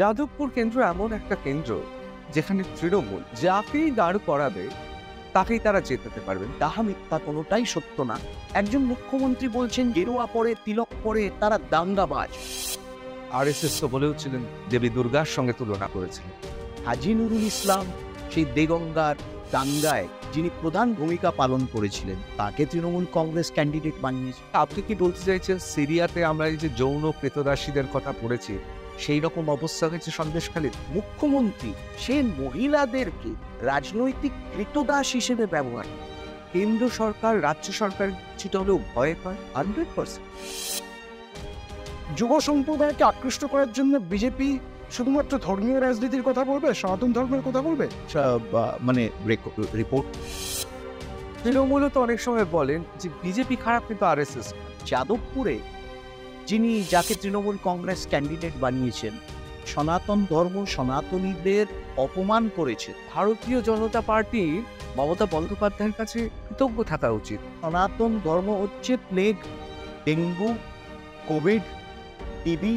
যাদবপুর কেন্দ্র এমন একটা কেন্দ্র যেখানে তৃণমূল যাকেই দাঁড় করাবে তাকেই তারা জেতাতে পারবেন। তাহা মিথ্যা, কোনোটাই সত্য না। একজন মুখ্যমন্ত্রী বলছেন গেরুয়া পরে, তিলক পরে তারা দাঙ্গাবাজ। RSS তো বলেওছিলেন, দেবী দুর্গার সঙ্গে তুলনা করেছিলেন। হাজী নুরুল ইসলাম সেই দেগঙ্গার দাঙ্গায় যিনি প্রধান ভূমিকা পালন করেছিলেন, তাকে তৃণমূল কংগ্রেস ক্যান্ডিডেট বানিয়েছে। আপনি কি বলতে চাইছেন সিরিয়াতে আমরা এই যে যৌন ক্রেতদাসীদের কথা পড়েছি, সেই রকম অবস্থা হয়েছে সন্দেশখালীর? মুখ্যমন্ত্রী সে মহিলাদেরকে রাজনৈতিক কৃতদাস হিসেবে ব্যবহার করে। কেন্দ্র সরকার রাজ্য সরকার কিছুটা হলেও ভয় পায় 100%। যুব সম্প্রদায়কে আকৃষ্ট করার জন্য বিজেপি শুধুমাত্র ধর্মীয় রাজনীতির কথা বলবে, সনাতন ধর্মের কথা বলবে। মানে রিপোর্ট তৃণমূলও তো অনেক সময় বলেন যে বিজেপি খারাপ কিন্তু RSS। যাদবপুরে যাকে তৃণমূল কংগ্রেস ক্যান্ডিডেট বানিয়েছেন, সনাতন ধর্ম সনাতনীদের অপমান করেছে। ভারতীয় জনতা পার্টি মমতা বন্দ্যোপাধ্যায়ের কাছে কৃতজ্ঞ থাকা উচিত। সনাতন ধর্ম হচ্ছে plague, dengue, Covid, TB,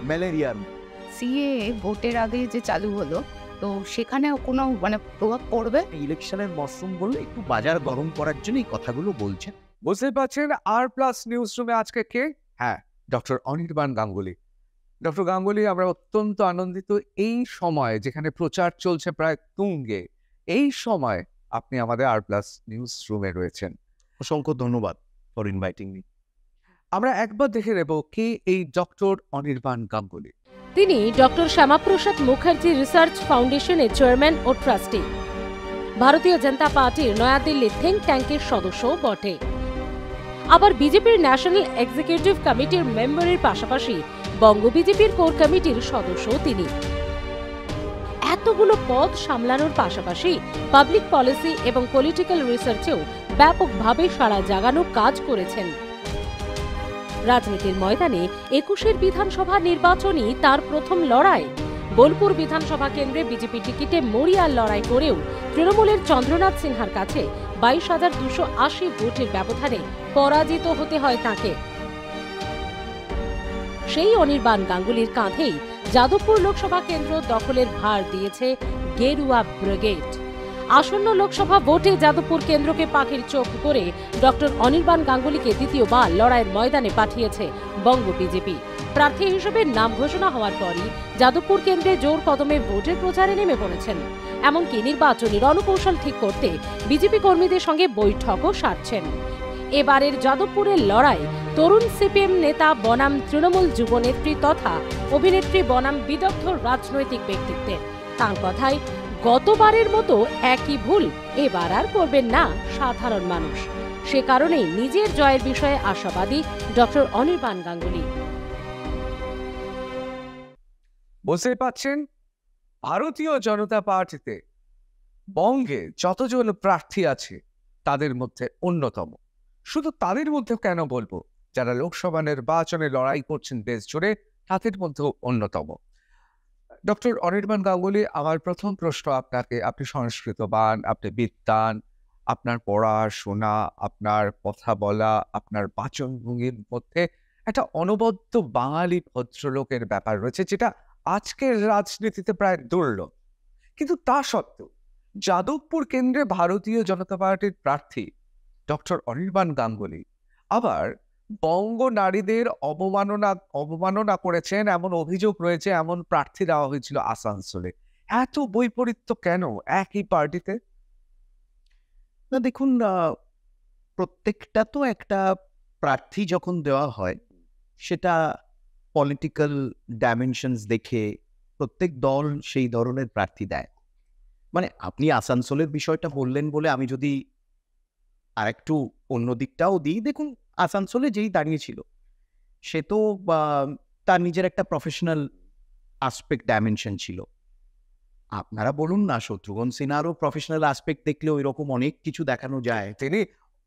malaria. CA ভোটের আগে যে চালু হলো, তো সেখানে কোনো প্রভাব পড়বে? ইলেকশনের মরশুম বললে একটু বাজার গরম করার জন্য এই কথাগুলো বলছেন। বুঝতে পারছেন R+ নিউজ রুমে আজকে কে? হ্যাঁ, ডক্টর অনির্বাণ গাঙ্গুলি। ডক্টর গাঙ্গুলি, আমরা অত্যন্ত আনন্দিত এই সময় যেখানে প্রচার চলছে প্রায় তুঙ্গে, এই সময় আপনি আমাদের R+ নিউজ রুমে রয়েছেন। অসংখ্য ধন্যবাদ ফর ইনভাইটিং মি। আমরা একবার দেখে নেব কে এই ডক্টর অনির্বাণ গাঙ্গুলি। তিনি ডক্টর শ্যামাপ্রসাদ মুখার্জি রিসার্চ ফাউন্ডেশনের চেয়ারম্যান ও ট্রাস্টি, ভারতীয় জনতা পার্টির নয়াদিল্লি থিঙ্ক ট্যাঙ্কের সদস্যও বটে। আবার বিজেপির ন্যাশনাল এক্সিকিউটিভ কমিটির মেম্বারের পাশাপাশি বঙ্গ বিজেপির কোর কমিটির সদস্যও তিনি। এতগুলো পদ সামলানোর পাশাপাশি পাবলিক পলিসি এবং পলিটিক্যাল রিসার্চেও ব্যাপকভাবে সাড়া জাগানো কাজ করেছেন। রাজনীতির ময়দানে ২১ বিধানসভা নির্বাচনই তার প্রথম লড়াই। বোলপুর বিধানসভা কেন্দ্রে বিজেপি টিকিটে মরিয়ার লড়াই করেও তৃণমূলের চন্দ্রনাথ সিনহার কাছে ২২,২৮০ ভোটের ব্যবধানে পরাজিত হতে হয় তাঁকে। সেই অনির্বাণ গাঙ্গুলির কাঁধেই যাদবপুর লোকসভা কেন্দ্র দখলের ভার দিয়েছে গেরুয়া ব্রিগেড। আসন্ন লোকসভা ভোটে যাদবপুর কেন্দ্রকে পাখির চোখ করে ডক্টর অনির্বাণ গাঙ্গুলিকে দ্বিতীয়বার লড়াইয়ের ময়দানে পাঠিয়েছে বঙ্গ বিজেপি। প্রার্থী হিসেবে নাম ঘোষণা হওয়ার পরই যাদবপুর কেন্দ্রে জোর কদমে ভোটের প্রচারে নেমে পড়েছেন। এমনকি নির্বাচনী রণকৌশল ঠিক করতে বিজেপি কর্মীদের সঙ্গে বৈঠকও সারছেন। এবারের যাদবপুরের লড়াই তরুণ সিপিএম নেতা বনাম তৃণমূল যুবনেত্রী তথা অভিনেত্রী বনাম বিদগ্ধ রাজনৈতিক ব্যক্তিত্বের। তাঁর কথায়, গতবারের মতো একই ভুল এবার আর করবেন না সাধারণ মানুষ। সে কারণেই নিজের জয়ের বিষয়ে আশাবাদী ডক্টর অনির্বাণ গাঙ্গুলি। বুঝতে পারছেন, ভারতীয় জনতা পার্টিতে বঙ্গে যতজন প্রার্থী আছে তাদের মধ্যে অন্যতম। শুধু তাদের মধ্যে কেন বলবো, যারা লোকসভা নির্বাচনে লড়াই করছেন দেশ জুড়ে, তাদের মধ্যেও অন্যতম। ডক্টর অনির্বাণ গাঙ্গুলি, আমার প্রথম প্রশ্ন আপনাকে। আপনি সংস্কৃতবান, আপনি বিদ্বান, আপনার পড়াশোনা, আপনার কথা বলা, আপনার বাচনভঙ্গির মধ্যে একটা অনবদ্য বাঙালি ভদ্রলোকের ব্যাপার রয়েছে, যেটা আজকের রাজনীতিতে প্রায় দুর্লভ। কিন্তু তা সত্ত্বেও যাদবপুর কেন্দ্রে ভারতীয় জনতা পার্টির প্রার্থী ডক্টর অনির্বাণ গাঙ্গুলি আবার বঙ্গ নারীদের অবমাননা করেছেন এমন অভিযোগ রয়েছে। এমন প্রার্থী দেওয়া হয়েছিল আসানসোলে। এত বৈপরীত্য কেন একই পার্টিতে? না দেখুন, প্রত্যেকটা তো একটা প্রার্থী যখন দেওয়া হয়, সেটা পলিটিক্যাল ডাইমেনশনস দেখে প্রত্যেক দল সেই ধরনের প্রার্থী দেয়। মানে আপনি আসানসোলের বিষয়টা বললেন বলে আমি যদি আর একটু অন্য দিকটাও দিই, দেখুন আসানসোলে যেই দাঁড়িয়েছিল সে তো তার নিজের একটা প্রফেশনাল আসপেক্ট ডাইমেনশন ছিল। আপনারা বলুন না, শত্রুঘ্ন সিনহারও প্রফেশনাল আসপেক্ট দেখলে ওই রকম অনেক কিছু দেখানো যায়। তিনি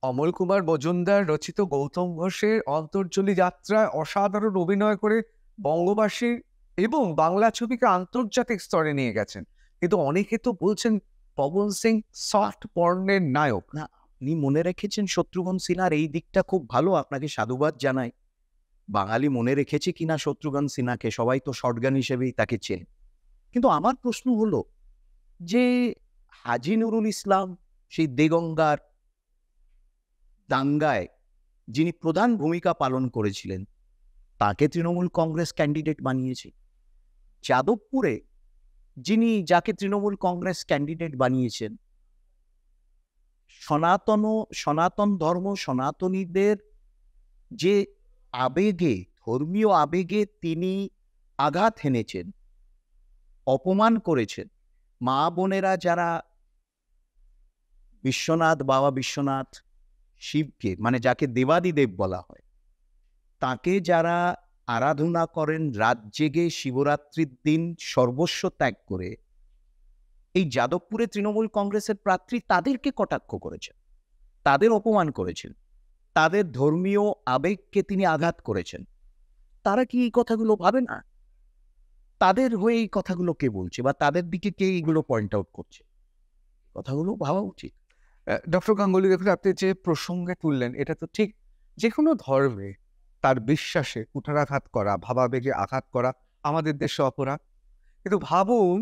অমল কুমার মজুমদার রচিত গৌতম ঘোষের অন্তর্জলি যাত্রায় অসাধারণ অভিনয় করে বঙ্গবাসী এবং বাংলা ছবিকে আন্তর্জাতিক স্তরে নিয়ে গেছেন। কিন্তু অনেকে তো বলছেন পবন সিং সফট পর্নের নায়ক। না, আপনি মনে রেখেছেন শত্রুঘ্ন সিনহার এই দিকটা খুব ভালো, আপনাকে সাধুবাদ জানাই। বাঙালি মনে রেখেছে কিনা শত্রুঘ্ন সিনহাকে, সবাই তো শটগান হিসেবেই তাকে চেনে। কিন্তু আমার প্রশ্ন হলো যে হাজী নুরুল ইসলাম সেই দেগঙ্গার দাঙ্গায় যিনি প্রধান ভূমিকা পালন করেছিলেন, তাকে তৃণমূল কংগ্রেস ক্যান্ডিডেট বানিয়েছে। যাদবপুরে যাকে তৃণমূল কংগ্রেস ক্যান্ডিডেট বানিয়েছেন, সনাতন ধর্ম, সনাতনীদের যে আবেগে, ধর্মীয় আবেগে তিনি আঘাত হেনেছেন, অপমান করেছেন। মা বোনেরা যারা বাবা বিশ্বনাথ শিবকে, মানে যাকে দেবাদিদেব বলা হয়, তাকে যারা আরাধনা করেন রাত জেগে শিবরাত্রির দিন সর্বস্ব ত্যাগ করে, এই যাদবপুরে তৃণমূল কংগ্রেসের প্রার্থী তাদেরকে কটাক্ষ করেছেন, তাদের অপমান করেছেন, তাদের ধর্মীয় আবেগকে তিনি আঘাত করেছেন। তারা কি এই কথাগুলো ভাবে না? তাদের হয়ে এই কথাগুলো কে বলছে, বা তাদের দিকে কে এইগুলো পয়েন্ট আউট করছে? কথাগুলো ভাবা উচিত। ডক্টর গাঙ্গুলি, দেখুন, আপনি যে প্রসঙ্গে তুললেন এটা তো ঠিক। যে কোনো ধর্মে তার বিশ্বাসে কুঠারাঘাত করা, ভাবাবেগে আঘাত করা আমাদের দেশে অপরাধ। কিন্তু ভাবুন,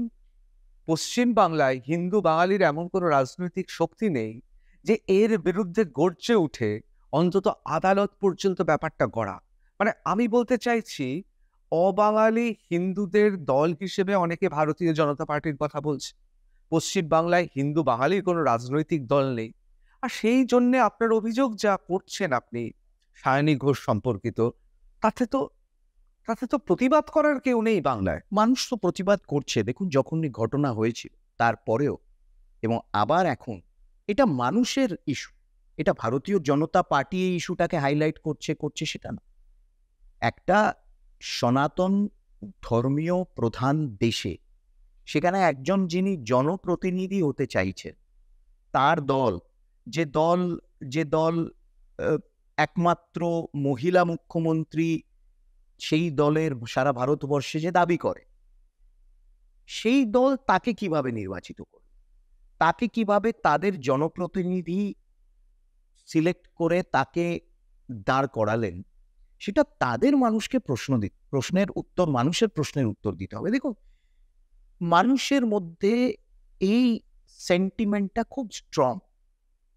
পশ্চিম বাংলায় হিন্দু বাঙালির এমন কোনো রাজনৈতিক শক্তি নেই যে এর বিরুদ্ধে গর্জে উঠে অন্তত আদালত পর্যন্ত ব্যাপারটা গড়া। মানে আমি বলতে চাইছি, অবাঙালি হিন্দুদের দল হিসেবে অনেকে ভারতীয় জনতা পার্টির কথা বলছে। পশ্চিম বাংলায় হিন্দু বাঙালির কোনো রাজনৈতিক দল নেই। আর সেই জন্যে আপনার অভিযোগ যা করছেন আপনি সায়নী ঘোষ সম্পর্কিত, তাতে তো প্রতিবাদ করার কেউ নেই বাংলায়। মানুষ তো প্রতিবাদ করছে। দেখুন, যখনই ঘটনা হয়েছিল তারপরেও এবং আবার এখন, এটা মানুষের ইস্যু। এটা ভারতীয় জনতা পার্টি এই ইস্যুটাকে হাইলাইট করছে সেটা না। একটা সনাতন ধর্মীয় প্রধান দেশে, সেখানে একজন যিনি জনপ্রতিনিধি হতে চাইছেন, তার দল, যে দল একমাত্র মহিলা মুখ্যমন্ত্রী সেই দলের সারা ভারতবর্ষে যে দাবি করে, সেই দল তাকে কিভাবে নির্বাচিত করবে? তাকে কিভাবে তাদের জনপ্রতিনিধি সিলেক্ট করে তাকে দাঁড় করালেন? সেটা তাদের মানুষের প্রশ্নের উত্তর দিতে হবে। দেখুন, মানুষের মধ্যে এই সেন্টিমেন্টটা খুব স্ট্রং।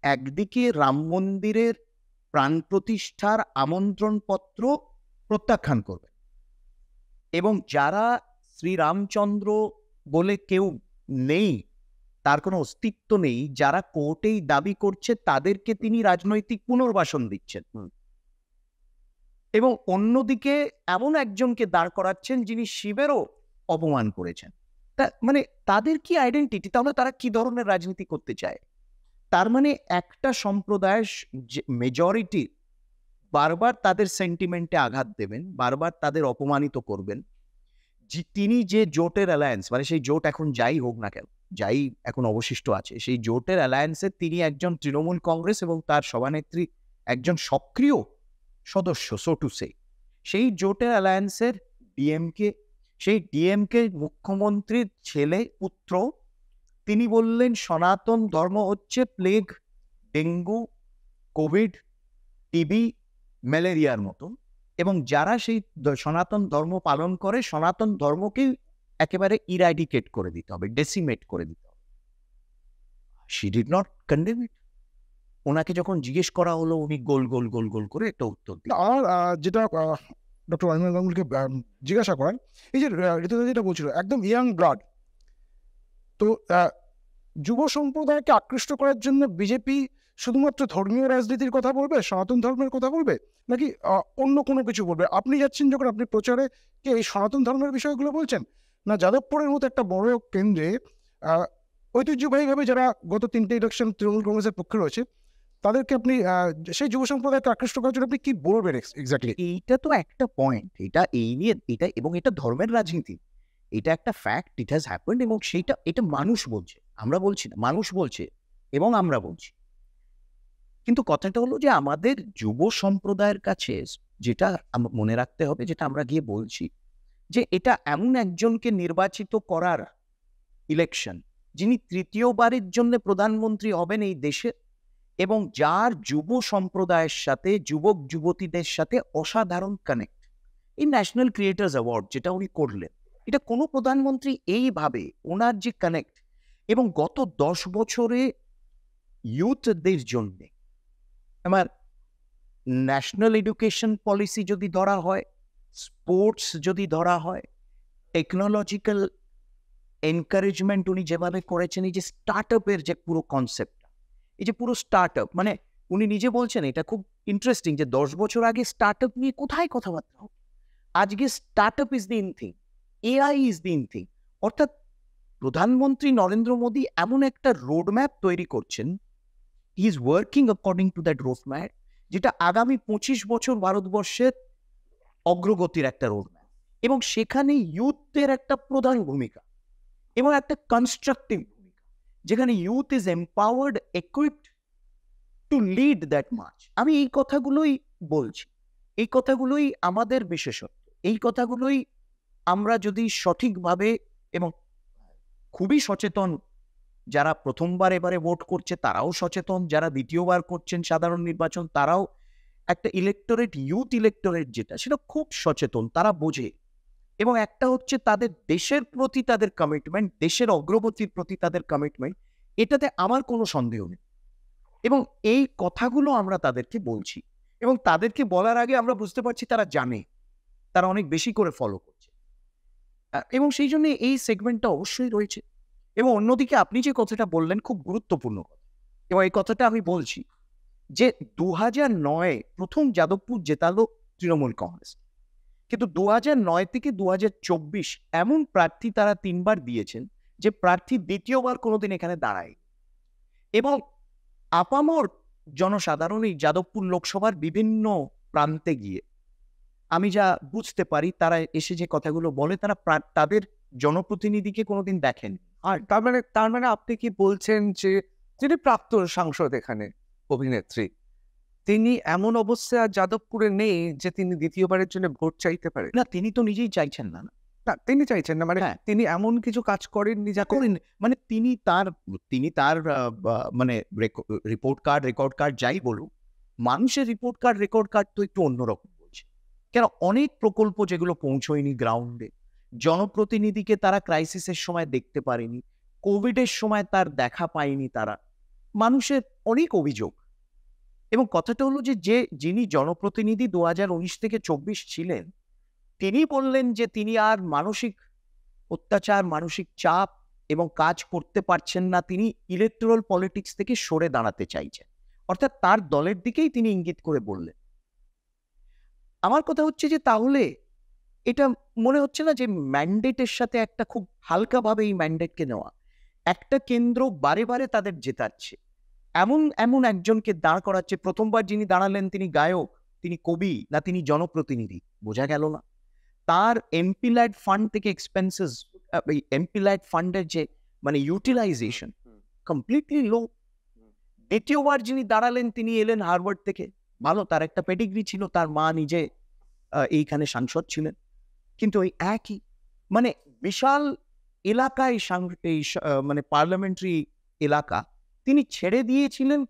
একদিকে রাম মন্দিরের প্রাণ প্রতিষ্ঠার আমন্ত্রণপত্র প্রত্যাখ্যান করবে, এবং যারা শ্রীরামচন্দ্র বলে কেউ নেই, তার কোনো অস্তিত্ব নেই, যারা কোর্টেই দাবি করছে, তাদেরকে তিনি রাজনৈতিক পুনর্বাসন দিচ্ছেন। এবং অন্যদিকে এমন একজনকে দাঁড় করাচ্ছেন যিনি শিবেরও অপমান করেছেন। মানে তাদের কি আইডেন্টিটি? তাহলে তারা কি ধরনের রাজনীতি করতে চায়? তার মানে একটা সম্প্রদায়ের মেজরিটি বারবার তাদের সেন্টিমেন্টে আঘাত দেবেন, বারবার তাদের অপমানিত করবেন। তিনি যে জোটের অ্যালায়েন্স, মানে সেই জোট এখন যাই হোক না কেন, যাই এখন অবশিষ্ট আছে, সেই জোটের অ্যালায়েন্সে তিনি একজন তৃণমূল কংগ্রেস এবং তার সভানেত্রী একজন সক্রিয় সদস্য, সো টু সে। সেই জোটের অ্যালায়েন্সের ডিএমকে, সেই ডিএমকে মুখ্যমন্ত্রীর ছেলে পুত্র, তিনি বললেন সনাতন ধর্ম হচ্ছে প্লেগ, ডেঙ্গু, কোভিড, টিবি, ম্যালেরিয়ার মতো, এবং যারা সেই সনাতন ধর্ম পালন করে, সনাতন ধর্মকে একেবারে ইরাডিকেট করে দিতে হবে, ডেসিমেট করে দিতে হবে। শি ডিড নট কন্ডেম ইট। ওনাকে যখন জিজ্ঞেস করা হলো, উনি গোল গোল গোল গোল করে একটা উত্তর দিলেন। আমার যেটা ডক্টর অনিমেষ গাঙ্গুলিকে জিজ্ঞাসা করেন, এই যে ঋতুদা যেটা বলছিল, একদম ইয়াং ব্লাড, তো যুব সম্প্রদায়কে আকৃষ্ট করার জন্য বিজেপি শুধুমাত্র ধর্মীয় রাজনীতির কথা বলবে, সনাতন ধর্মের কথা বলবে, নাকি অন্য কোনো কিছু বলবে? আপনি যাচ্ছেন যখন, আপনি প্রচারে কি এই সনাতন ধর্মের বিষয়গুলো বলছেন, না যাদবপুরের মতো একটা বড় কেন্দ্রে ঐতিহ্যবাহীভাবে যারা গত 3টে ইলেকশন তৃণমূল কংগ্রেসের পক্ষে রয়েছে, তাদেরকে আপনি সেই যুব সম্প্রদায়কে আকৃষ্ট করার জন্য আপনি কি বলবেন এক্স্যাক্টলি? এইটা তো একটা পয়েন্ট, এটা এই নিয়ে, এটা এবং এটা ধর্মের রাজনীতি, এটা একটা ফ্যাক্ট, ইট হ্যাজ হ্যাপেন্ড, এবং এটা মানুষ বলছে, আমরা বলছি না, মানুষ বলছে এবং আমরা বলছি। কিন্তু কথাটা হলো যে আমাদের যুব সম্প্রদায়ের কাছে যেটা মনে রাখতে হবে, যেটা আমরা গিয়ে বলছি, যে এটা এমন একজনকে নির্বাচিত করার ইলেকশন যিনি তৃতীয়বারের জন্য প্রধানমন্ত্রী হবেন এই দেশের, এবং যার যুব সম্প্রদায়ের সাথে, যুবক যুবতীদের সাথে অসাধারণ কানেক্ট। এই ন্যাশনাল ক্রিয়েটার্স অ্যাওয়ার্ড যেটা উনি করলেন, এটা কোনো প্রধানমন্ত্রী এইভাবে ওনার যে কানেক্ট এবং গত 10 বছরে ইউথদের জন্য আমার ন্যাশনাল এডুকেশন পলিসি যদি ধরা হয়, স্পোর্টস যদি ধরা হয়, টেকনোলজিক্যাল এনকারেজমেন্ট উনি যেভাবে করেছেন, এই যে স্টার্ট আপের যে পুরো কনসেপ্টটা, এই যে পুরো স্টার্ট আপ, মানে উনি নিজে বলছেন এটা খুব ইন্টারেস্টিং যে 10 বছর আগে স্টার্ট আপ নিয়ে কোথায় কথাবার্তা হতো, আজকে start up is the in thing, AI is the in thing. অর্থাৎ প্রধানমন্ত্রী নরেন্দ্র মোদী এমন একটা রোডম্যাপ তৈরি করছেন, he is working according to that roadmap, যেটা আগামী 25 বছর ভারতবর্ষের অগ্রগতির একটা রোডম্যাপ, এবং সেখানে ইউথদের একটা প্রধান ভূমিকা এবং একটা কনস্ট্রাকটিভ ভূমিকা, যেখানে youth is empowered, equipped to lead that March. আমি এই কথাগুলোই বলছি, এই কথাগুলোই আমাদের বিশেষত্ব, এই কথাগুলোই আমরা যদি সঠিকভাবে এবং খুবই সচেতন, যারা প্রথমবার এবারে ভোট করছে তারাও সচেতন, যারা দ্বিতীয়বার করছেন সাধারণ নির্বাচন তারাও একটা ইলেক্টোরেট, ইউথ ইলেক্টোরেট যেটা, সেটা খুব সচেতন, তারা বোঝে। এবং একটা হচ্ছে তাদের দেশের প্রতি তাদের কমিটমেন্ট, দেশের অগ্রগতির প্রতি তাদের কমিটমেন্ট, এটাতে আমার কোনো সন্দেহ নেই। এবং এই কথাগুলো আমরা তাদেরকে বলছি, এবং তাদেরকে বলার আগে আমরা বুঝতে পারছি তারা জানে, তারা অনেক বেশি করে ফলো করছে, এবং সেই জন্য এই সেগমেন্টটা অবশ্যই রয়েছে। এবং অন্যদিকে আপনি যে কথাটা বললেন খুব গুরুত্বপূর্ণ কথা, এবং এই কথাটা আমি বলছি যে 2009 প্রথম যাদবপুর জেতালো তৃণমূল কংগ্রেস, কিন্তু 2009 থেকে 2024 এমন প্রার্থী তারা 3 বার দিয়েছেন যে প্রার্থী দ্বিতীয়বার কোনোদিন এখানে দাঁড়ায়। এবং আপামর জনসাধারণ এই যাদবপুর লোকসভার বিভিন্ন প্রান্তে গিয়ে আমি যা বুঝতে পারি, তারা এসে যে কথাগুলো বলে, তারা তাদের জনপ্রতিনিধিকে কোনোদিন দেখেন। আর তার মানে আপনি কি বলছেন যে যিনি প্রাক্তন সাংসদ এখানে অভিনেত্রী, তিনি এমন অবস্থায় আর যাদবপুরে নেই যে তিনি দ্বিতীয়বারের জন্য ভোট চাইতে পারেন? না, তিনি তো নিজেই চাইছেন না। না, তিনি চাইছেন না, মানে তিনি এমন কিছু কাজ করেননি যা করেন, মানে তিনি তার মানে রেকর্ড কার্ড যাই বলুন, মানুষের রেকর্ড কার্ড তো একটু অন্যরকম বলছে। কেন, অনেক প্রকল্প যেগুলো পৌঁছয়নি গ্রাউন্ডে, জনপ্রতিনিধিকে তারা ক্রাইসিসের সময় দেখতে পারেনি, কোভিডের সময় তার দেখা পায়নি তারা, মানুষের অনেক অভিযোগ। এবং কথাটা হলো যে যিনি জনপ্রতিনিধি 2019 থেকে 24 ছিলেন, তিনি বললেন যে তিনি আর মানসিক অত্যাচার, মানসিক চাপ এবং কাজ করতে পারছেন না, তিনি ইলেকটোরাল পলিটিক্স থেকে সরে দাঁড়াতে চাইছেন। অর্থাৎ তার দলের দিকেই তিনি ইঙ্গিত করে বললেন। আমার কথা হচ্ছে যে তাহলে এটা মনে হচ্ছে না যে ম্যান্ডেটের সাথে একটা খুব হালকাভাবে এই ম্যান্ডেটকে নেওয়া, একটা কেন্দ্র বারে বারে তাদের জেতাচ্ছে, এমন একজনকে দাঁড় করাচ্ছে। প্রথমবার যিনি দাঁড়ালেন তিনি গায়ক, তিনি কবি, না তিনি জনপ্রতিনিধি, বোঝা গেল না। তার এমপি ল্যাড ফান্ড থেকে এক্সপেন্সেস, এমপি ল্যাড ফান্ডের যে মানে ইউটিলাইজেশন কমপ্লিটলি লো। দ্বিতীয়বার যিনি দাঁড়ালেন তিনি এলেন হার্ভার্ড থেকে, ভালো, তার একটা পেডিগ্রি ছিল, তার মা নিজে এইখানে সাংসদ ছিলেন, কিন্তু ওই একই মানে বিশাল এলাকায় মানে পার্লামেন্টারি এলাকা তিনি ছেড়ে দিয়েছিলেন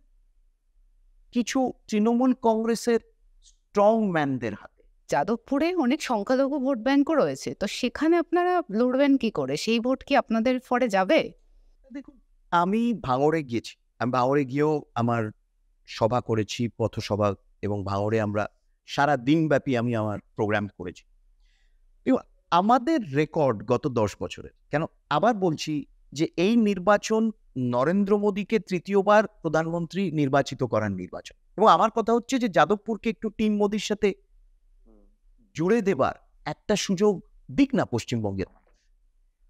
কিছু তৃণমূল কংগ্রেসের স্ট্রং ম্যানদের হাতে। যাদবপুরে অনেক সংখ্যালঘু ভোট ব্যাংকও রয়েছে, তো সেখানে আপনারা লড়বেন কি করে? সেই ভোট কি আপনাদের ফরে যাবে? দেখুন, আমি ভাঙড়ে গিয়েছি, আমি ভাঙড়ে গিয়েও আমার সভা করেছি, পথসভা, এবং ভাঙড়ে আমরা সারা দিন ব্যাপী আমি আমার প্রোগ্রাম করেছি। আমাদের রেকর্ড গত 10 বছরের, কেন আবার বলছি যে এই নির্বাচন নরেন্দ্র মোদীকে তৃতীয়বার প্রধানমন্ত্রী নির্বাচিত করার নির্বাচন, এবং আমার কথা হচ্ছে যে যাদবপুরকে একটু টিম মোদীর সাথে জুড়ে দেবার একটা সুযোগ দিক না পশ্চিমবঙ্গের মানুষ।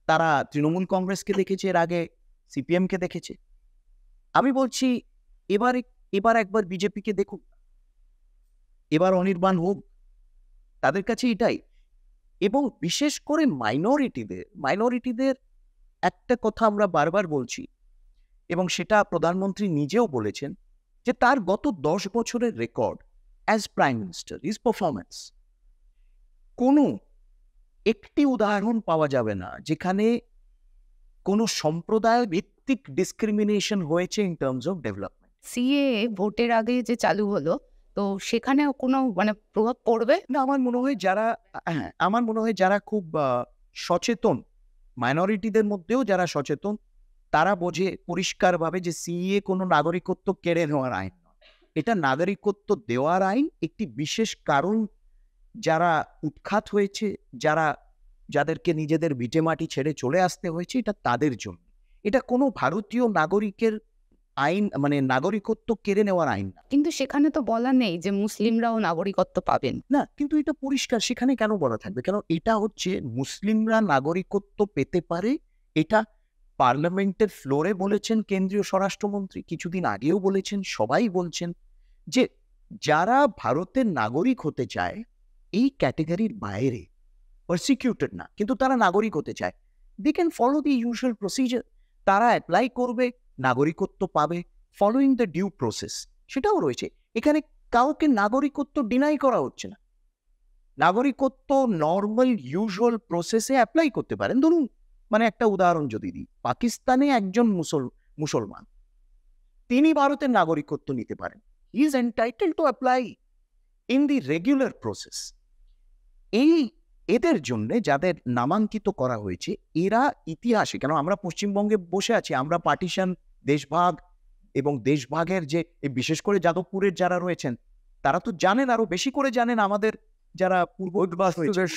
তারা তৃণমূল কংগ্রেসকে দেখেছে, এর আগে সিপিএমকে দেখেছে। আমি বলছি এবার একবার বিজেপিকে দেখুক, এবার অনির্বাণ হোক, তাদের কাছে এটাই। এবং বিশেষ করে মাইনরিটিদের একটা কথা আমরা বারবার বলছি, এবং সেটা প্রধানমন্ত্রী নিজেও বলেছেন, যে তার গত 10 বছরের record as prime minister, his performance, কোনো একটি উদাহরণ পাওয়া যাবে না যেখানে কোনো সম্প্রদায় ভিত্তিক ডিসক্রিমিনেশন হয়েছে in terms of development. CA ভোটের আগে যে চালু হলো, তো সেখানে কোনো মানে প্রভাব পড়বে? না, আমার মনে হয় যারা আমার মনে হয় যারা খুব সচেতন, মাইনরিটিদের মধ্যেও যারা সচেতন, তারা বোঝে পরিষ্কারভাবে যে সিএ কোনো নাগরিকত্ব কেড়ে নেওয়ার আইন নয়। এটা নাগরিকত্ব দেওয়ার আইন, একটি বিশেষ কারণ যারা উৎখাত হয়েছে, যাদেরকে নিজেদের ভিটেমাটি ছেড়ে চলে আসতে হয়েছে, এটা তাদের জন্য। এটা কোনো ভারতীয় নাগরিকের আইন, মানে নাগরিকত্ব কেড়ে নেওয়ার আইন না। কিন্তু সেখানে তো বলা নেই যে মুসলিমরাও নাগরিকত্ব পাবেন। না, কিন্তু এটা পরিষ্কার, সেখানে কেন বলা থাকবে? কেন এটা হচ্ছে মুসলিমরা নাগরিকত্ব পেতে পারে, এটা পার্লামেন্টের ফ্লোরে বলেছেন কেন্দ্রীয় স্বরাষ্ট্রমন্ত্রী, কিছুদিন আগেও বলেছেন, সবাই বলছেন যে যারা ভারতের নাগরিক হতে চায় এই ক্যাটেগরির বাইরে, পারসিকিউটেড না, কিন্তু তারা নাগরিক হতে চায়, they can follow the usual procedure. তারা অ্যাপ্লাই করবে, নাগরিকত্ব পাবে, ফলোইং দ্য ডিউ প্রসেস, সেটাও রয়েছে। এখানে কাউকে নাগরিকত্ব ডিনাই করা হচ্ছে না। নাগরিকত্ব নর্মাল ইউজুয়াল প্রসেসে অ্যাপ্লাই করতে পারেন। ধরুন, মানে একটা উদাহরণ যদি দিই, পাকিস্তানে একজন মুসলমান, তিনি ভারতের নাগরিকত্ব নিতে পারেন। He is entitled to apply in the regular process. এদের জন্য যাদের নামাঙ্কিত করা হয়েছে, এরা ইতিহাসে, কেন আমরা পশ্চিমবঙ্গে বসে আছি, আমরা পার্টিশন, দেশভাগ এবং দেশভাগের যে বিশেষ করে যাদবপুরের যারা রয়েছেন, তারা তো জানেন, আরো বেশি করে জানেন আমাদের যারা উদ্বাস্তুদের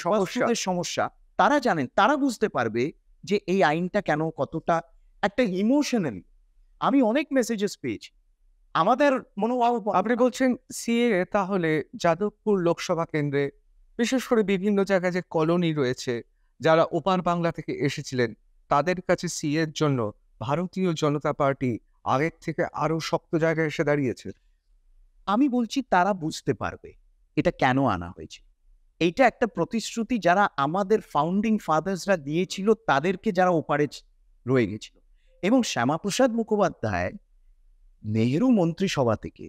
সমস্যা, তারা জানেন, তারা বুঝতে পারবে যে এই আইনটা কেন কতটা একটা ইমোশনাল। আমি অনেক মেসেজেস পেয়েছি, আমাদের মনোভাব। আপনি বলছেন সিএ তাহলে যাদবপুর লোকসভা কেন্দ্রে, বিশেষ করে বিভিন্ন জায়গায় যে কলোনি রয়েছে, যারা ওপার বাংলা থেকে এসেছিলেন, তাদের কাছে সিএ এর জন্য ভারতীয় জনতা পার্টি আগের থেকে আরো শক্ত জায়গায় এসে দাঁড়িয়েছে। আমি বলছি তারা বুঝতে পারবে এটা কেন আনা হয়েছে। এইটা একটা প্রতিশ্রুতি যারা আমাদের ফাউন্ডিং ফাদার্সরা দিয়েছিল, তাদেরকে যারা ওপারে রয়ে গেছিল। এবং শ্যামাপ্রসাদ মুখোপাধ্যায় নেহেরু মন্ত্রিসভা থেকে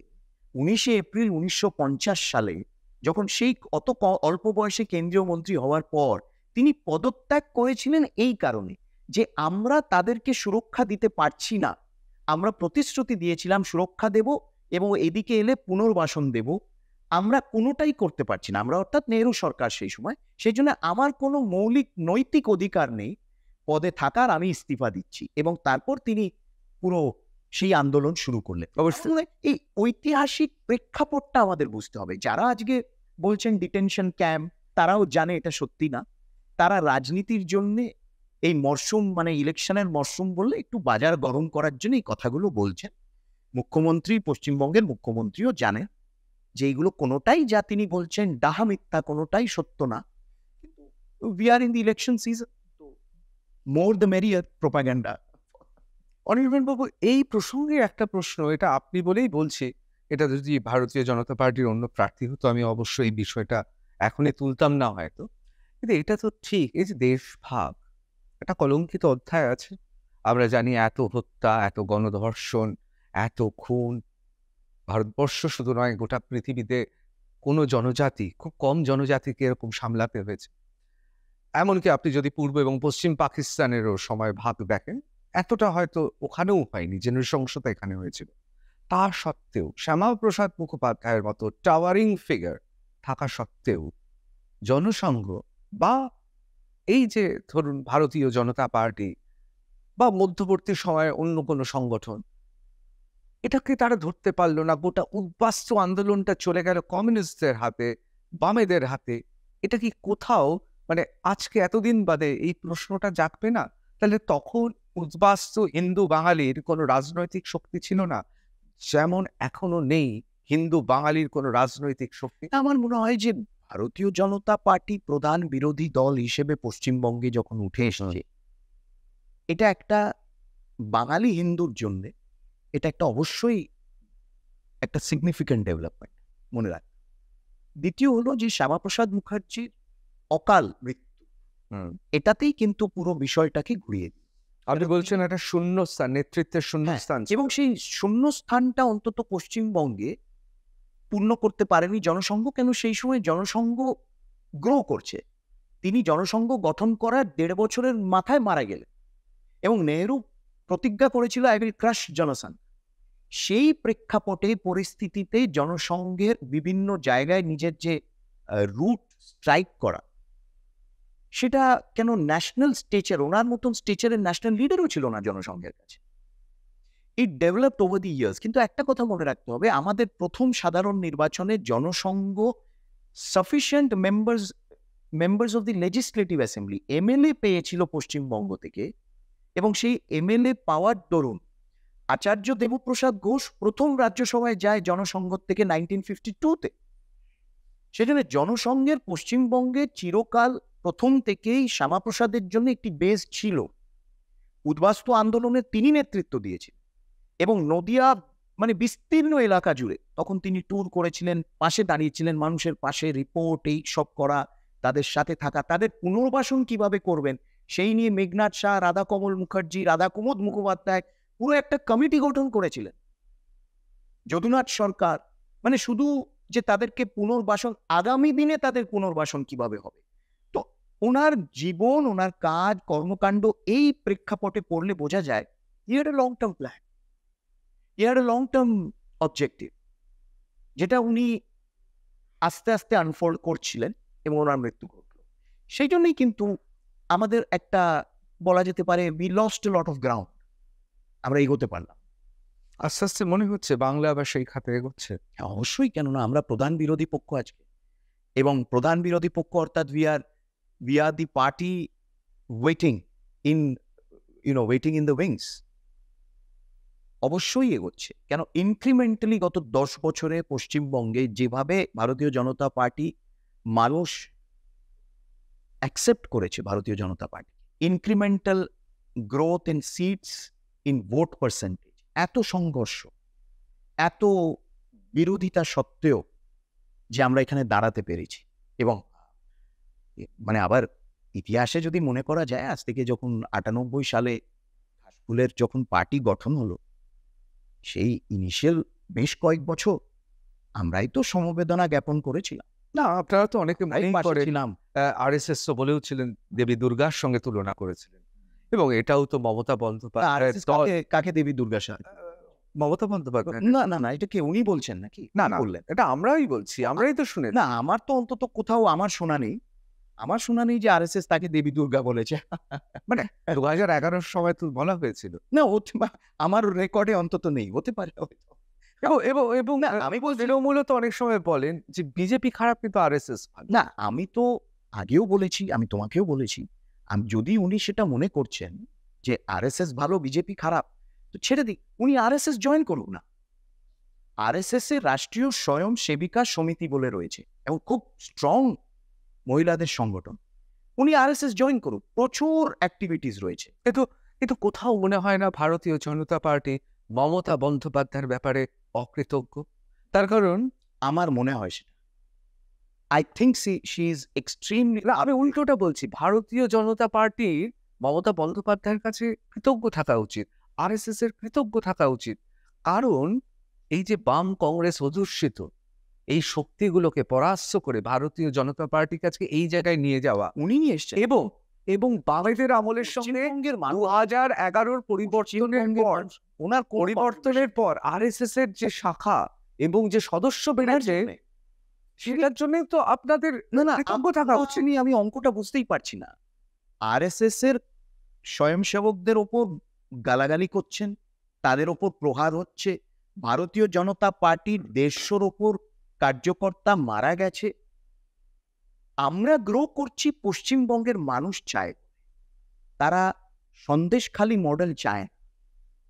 19শে এপ্রিল 1950 সালে, যখন সেই অল্প বয়সে কেন্দ্রীয় মন্ত্রী হওয়ার পর তিনি পদত্যাগ করেছিলেন এই কারণে যে আমরা তাদেরকে সুরক্ষা দিতে পারছি না। আমরা প্রতিশ্রুতি দিয়েছিলাম সুরক্ষা দেব এবং এদিকে এলে পুনর্বাসন দেব, আমরা কোনোটাই করতে পারছি না। আমরা অর্থাৎ নেহেরু সরকার সেই সময়, সেই জন্য আমার কোনো মৌলিক নৈতিক অধিকার নেই পদে থাকার, আমি ইস্তিফা দিচ্ছি। এবং তারপর তিনি পুরো সেই আন্দোলন শুরু করলেন। অবশ্যই এই ঐতিহাসিক প্রেক্ষাপটটা আমাদের বুঝতে হবে। যারা আজকে বলছেন ডিটেনশন ক্যাম্প, তারাও জানে এটা সত্যি না। তারা রাজনীতির জন্য এই মরশুম, মানে ইলেকশনের মরশুম বললে একটু বাজার গরম করার জন্য এই কথাগুলো বলছেন। মুখ্যমন্ত্রী, পশ্চিমবঙ্গের মুখ্যমন্ত্রীও জানেন যে এইগুলো কোনোটাই যা তিনি বলছেন ডাহা মিথ্যা, কোনোটাই সত্য না। কিন্তু we are in the election season, তো more the merrier propaganda. Anirban বাবু, এই প্রসঙ্গে একটা প্রশ্ন, এটা আপনি বলেই বলছি, এটা যদি ভারতীয় জনতা পার্টির অন্য প্রার্থী হতো আমি অবশ্যই এই বিষয়টা এখনই তুলতাম না হয়তো, কিন্তু এটা তো ঠিক, এই যে দেশভাগ একটা কলঙ্কিত অধ্যায় আছে। আমরা জানি এত হত্যা, এত গণধর্ষণ, এত খুন, ভারতবর্ষ শুধু নয় গোটা পৃথিবীতে কোনো জনজাতি, খুব কম জনজাতিকে এরকম সামলাতে হয়েছে। এমনকি আপনি যদি পূর্ব এবং পশ্চিম পাকিস্তানেরও সময় ভাগ দেখেন, এতটা হয়তো ওখানেও হয়নি, যে নৃশংসতা এখানে হয়েছিল। তা সত্ত্বেও শ্যামাপ্রসাদ মুখোপাধ্যায়ের মতো টাওয়ারিং ফিগার থাকা সত্ত্বেও জনসংঘ বা এই যে ধরুন ভারতীয় জনতা পার্টি বা মধ্যবর্তী সময়ে অন্য কোনো সংগঠন, এটাকে তারা ধরতে পারলো না। গোটা উদ্বাস্তু আন্দোলনটা চলে গেল কমিউনিস্টদের হাতে, বামেদের হাতে। এটা কি কোথাও, মানে আজকে এতদিন বাদে এই প্রশ্নটা জাগবে না? তাহলে তখন উদ্বাস্তু হিন্দু বাঙালির কোনো রাজনৈতিক শক্তি ছিল না, যেমন এখনো নেই হিন্দু বাঙালির কোনো রাজনৈতিক শক্তি। আমার মনে হয় যে ভারতীয় জনতা পার্টি প্রধান বিরোধী দল হিসেবে পশ্চিমবঙ্গে যখন উঠে এসেছে, এটা একটা বাঙালি হিন্দুর জন্য এটা একটা অবশ্যই একটা সিগনিফিক্যান্ট ডেভেলপমেন্ট, মনে রাখ। দ্বিতীয় হলো যে শ্যামাপ্রসাদ মুখার্জির অকাল মৃত্যু, এটাতেই কিন্তু পুরো বিষয়টাকে ঘুরিয়ে দিই। আপনি বলছেন একটা শূন্যস্থান, নেতৃত্বের শূন্যস্থান, এবং সেই শূন্যস্থানটা অন্তত পশ্চিমবঙ্গে পূর্ণ করতে পারেনি জনসংঘ। কেন সেই সময় জনসংঘ গ্রো করছে, তিনি জনসংঘ গঠন করার 1.5 বছরের মাথায় মারা গেলেন এবং নেহেরু প্রতিজ্ঞা করেছিল আই উইল ক্রাশ জনসংঘ। সেই প্রেক্ষাপটে পরিস্থিতিতে জনসংঘের বিভিন্ন জায়গায় নিজের যে রুট স্ট্রাইক করা, সেটা কেন ন্যাশনাল স্টেচার, ওনার মতন স্টেচারের ন্যাশনাল লিডারও ছিল না জনসংঘের কাছে। ইট ডেভেলপড ওভার দি ইয়ার্স। কিন্তু একটা কথা মনে রাখতে হবে, আমাদের প্রথম সাধারণ নির্বাচনে Jana Sangh sufficient members of the legislative assembly MLA পেয়েছিল পশ্চিমবঙ্গ থেকে, এবং সেই এমএলএ পাওয়ার দরুন আচার্য দেবপ্রসাদ ঘোষ প্রথম রাজ্যসভায় যায় জনসংঘ থেকে 1952-তে। সেখানে জনসংঘের পশ্চিমবঙ্গে চিরকাল প্রথম থেকেই শ্যামাপ্রসাদের জন্য একটি বেস ছিল। উদ্বাস্তু আন্দোলনের তিনি নেতৃত্ব দিয়েছিলেন, এবং নদিয়া মানে বিস্তীর্ণ এলাকা জুড়ে তখন তিনি ট্যুর করেছিলেন, পাশে দাঁড়িয়েছিলেন, মানুষের পাশে রিপোর্ট এই সব করা, তাদের সাথে থাকা, তাদের পুনর্বাসন কিভাবে করবেন সেই নিয়ে মেঘনাথ শাহ, রাধাকমল মুখার্জি, রাধাকুমুদ মুখোপাধ্যায় পুরো একটা কমিটি গঠন করেছিলেন। যদুনাথ সরকার, মানে শুধু যে তাদেরকে পুনর্বাসন, আগামী দিনে তাদের পুনর্বাসন কিভাবে হবে। তো ওনার জীবন, ওনার কাজ, কর্মকাণ্ড এই প্রেক্ষাপটে পড়লে বোঝা যায় he had a long term plan, he had a long term objective, যেটা উনি আস্তে আস্তে আনফোল্ড করছিলেন, এবং ওনার মৃত্যু ঘটল। সেই জন্যই কিন্তু আমাদের একটা বলা যেতে পারে we lost A lot of ground, আমরা এগোতে পারলাম। আস্তে আস্তে মনে হচ্ছে বাংলা আবার সেই খাতে এগোচ্ছে। হ্যাঁ, অবশ্যই, কেননা আমরা প্রধান বিরোধী পক্ষ আজকে, এবং প্রধান বিরোধী পক্ষ অর্থাৎ we are the party waiting in the wings. অবশ্যই এগোচ্ছে, কেন ইনক্রিমেন্টালি গত 10 বছরে পশ্চিমবঙ্গে যেভাবে ভারতীয় জনতা পার্টি মানুষ অ্যাকসেপ্ট করেছে, Bharatiya Janata party incremental growth in seats, in vote percentage, এত সংঘর্ষ, এত বিরোধিতা সত্ত্বেও যে আমরা এখানে দাঁড়াতে পেরেছি। এবং মানে আবার ইতিহাসে যদি মনে করা যায়, আজ থেকে যখন 98 সালে ঘাসফুলের যখন পার্টি গঠন হলো, সেই ইনিশিয়াল বেশ কয়েক বছর আমরাই তো সমবেদনা জ্ঞাপন করেছিলাম। না, আপনারা তো অনেকে মনেই পাশে করেন, ছিলাম। আরএসএস তো বলেও ছিলেন, দেবী দুর্গার সঙ্গে তুলনা করেছিলেন, এবং এটাও তো মমতা বন্দ্যোপাধ্যায়ের দল। কাকে দেবী দুর্গা সাহা? মমতা বন্দ্যোপাধ্যায়। না না না, এটা কি উনি বলছেন নাকি? না কি না, বললেন? এটা আমরাই বলছি, আমরাই তো শুনে। না, আমার তো অন্তত কোথাও আমার শোনা নেই যে আরএসএস তাকে দেবী দুর্গা বলেছে। মানে 2011 সময় তো বলা হয়েছিল। না, আমার রেকর্ডে অন্তত নেই, হতে পারে হয়তো। এবং না, আমি বলছি তৃণমূলও তো অনেক সময় বলেন যে বিজেপি খারাপ কিন্তু আরএসএস ভালো। না, আমি তো আগেও বলেছি, আমি তোমাকেও বলেছি, যদি উনি সেটা মনে করছেন যে আরএসএস ভালো বিজেপি খারাপ, তো ছেড়ে দিক, উনি আরএসএস জয়েন করুন না। আরএসএস এর রাষ্ট্রীয় স্বয়ং সেবিকা সমিতি বলে রয়েছে, এবং খুব স্ট্রং মহিলাদের সংগঠন। উনি আরএসএস জয়েন করুন, প্রচুর অ্যাক্টিভিটিস রয়েছে। কিন্তু কোথাও মনে হয় না ভারতীয় জনতা পার্টি মমতা বন্দ্যোপাধ্যায়ের ব্যাপারে অকৃতজ্ঞ? তার কারণ আমার মনে হয় সেটা, I think she is extremely. আমি উল্টোটা বলছি, ভারতীয় জনতা পার্টির মমতা বন্দ্যোপাধ্যায়ের কাছে কৃতজ্ঞ থাকা উচিত, আরএসএস এর কৃতজ্ঞ থাকা উচিত। কারণ এই যে বাম কংগ্রেস অধ্যুষিত এই শক্তিগুলোকে পরাস্ত করে ভারতীয় জনতা পার্টির কাছে এই জায়গায় নিয়ে যাওয়া উনি নিয়ে এসছেন, এবং বামেদের আমলের সঙ্গে 2011 পরিবর্তনের পর আরএসএস এর যে শাখা এবং যে সদস্য বেড়েছে, সেটার জন্য তো আপনাদের কৃতজ্ঞ থাকা উচিত। আমি অঙ্কটা বুঝতেই পারছি না। আরএসএস এর স্বয়ংসেবকদের ওপর গালাগালি করছেন, তাদের ওপর প্রহার হচ্ছে, ভারতীয় জনতা পার্টির 150 ওপর কার্যকর্তা মারা গেছে। আমরা গ্রো করছি, পশ্চিমবঙ্গের মানুষ চায়, তারা সন্দেশখালী মডেল চায়,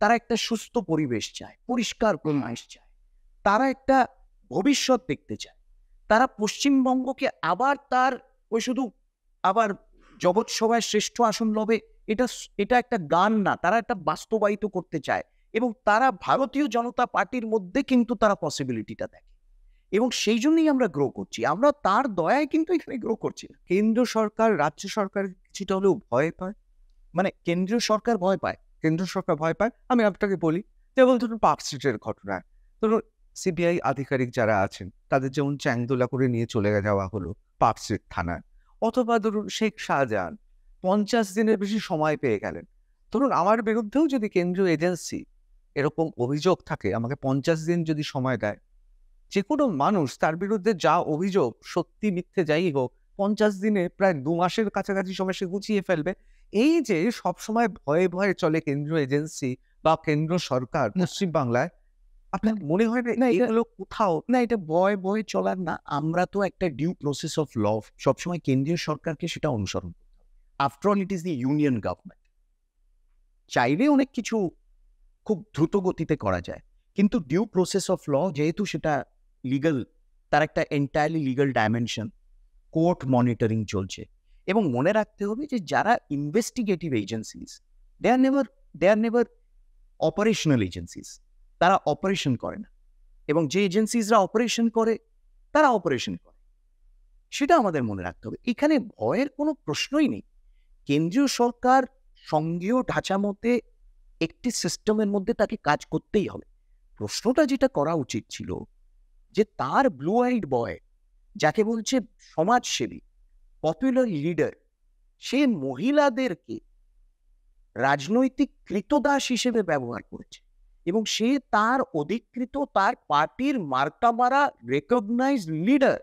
তারা একটা সুস্থ পরিবেশ চায়, পরিষ্কার পরিবেশ চায়, তারা একটা ভবিষ্যৎ দেখতে চায়। তারা পশ্চিমবঙ্গকে আবার তার ওই শুধু আবার জগৎসভায় শ্রেষ্ঠ আসন লবে, এটা একটা গান না, তারা একটা বাস্তবায়িত করতে চায়, এবং তারা ভারতীয় জনতা পার্টির মধ্যে কিন্তু তারা পসিবিলিটিটা দেখে, এবং সেই জন্যই আমরা গ্রো করছি। আমরা তার দয়ায় কিন্তু এখানে গ্রো করছি না। কেন্দ্র সরকার, রাজ্য সরকার কিছুটা হলেও ভয় পায়, মানে কেন্দ্রীয় সরকার ভয় পায়, আমি আপনাকে বলি, যেমন ধরুন পার্কস্ট্রিটের ঘটনা, ধরুন সিবিআই আধিকারিক যারা আছেন তাদের যেমন চ্যাংদোলা করে নিয়ে চলে যাওয়া হলো পার্কস্ট্রিট থানায়, অথবা ধরুন শেখ শাহজাহান 50 দিনের বেশি সময় পেয়ে গেলেন। ধরুন আমার বিরুদ্ধেও যদি কেন্দ্রীয় এজেন্সি এরকম অভিযোগ থাকে, আমাকে 50 দিন যদি সময় দেয়, যে কোনো মানুষ তার বিরুদ্ধে যা অভিযোগ সত্যি মিথ্যে যাই হোক 50 দিনে প্রায় 2 মাসের কাছাকাছি সময় সে গুছিয়ে ফেলবে। এই যে সবসময় ভয়ে ভয়ে চলে কেন্দ্রীয় এজেন্সি বা কেন্দ্র সরকার পশ্চিমবাংলায়, আপনার মনে হয় না এগুলো কোথাও না, এটা ভয় ভয়ে চলার না। আমরা তো একটা ডিউ প্রসেস অফ ল সবসময় কেন্দ্রীয় সরকারকে সেটা অনুসরণ করতে হবে। After all it is the union government. চাইলে অনেক কিছু খুব দ্রুত গতিতে করা যায়, কিন্তু ডিউ প্রসেস অফ ল যেহেতু সেটা লিগাল, তার একটা entirely legal dimension, court monitoring চলছে। এবং মনে রাখতে হবে যে যারা ইনভেস্টিগেটিভ এজেন্সিস, দে আর নেভার অপারেশনাল এজেন্সিস। তারা অপারেশন করে না, এবং যে এজেন্সিসরা অপারেশন করে তারা অপারেশন করে, সেটা আমাদের মনে রাখতে হবে। এখানে ভয়ের কোনো প্রশ্নই নেই। কেন্দ্রীয় সরকার সঙ্ঘীয় ঢাঁচা মতে একটি সিস্টেমের মধ্যে তাকে কাজ করতেই হবে। প্রশ্নটা যেটা করা উচিত ছিল যে তার ব্লু আইড বয়, যাকে বলছে সমাজসেবী, পপুলার লিডার, সে মহিলাদেরকে রাজনৈতিক কৃতদাস হিসেবে ব্যবহার করেছে, এবং সে তার অধিকৃত, তার পার্টির মার্কা মারা রেকগনাইজ লিডার,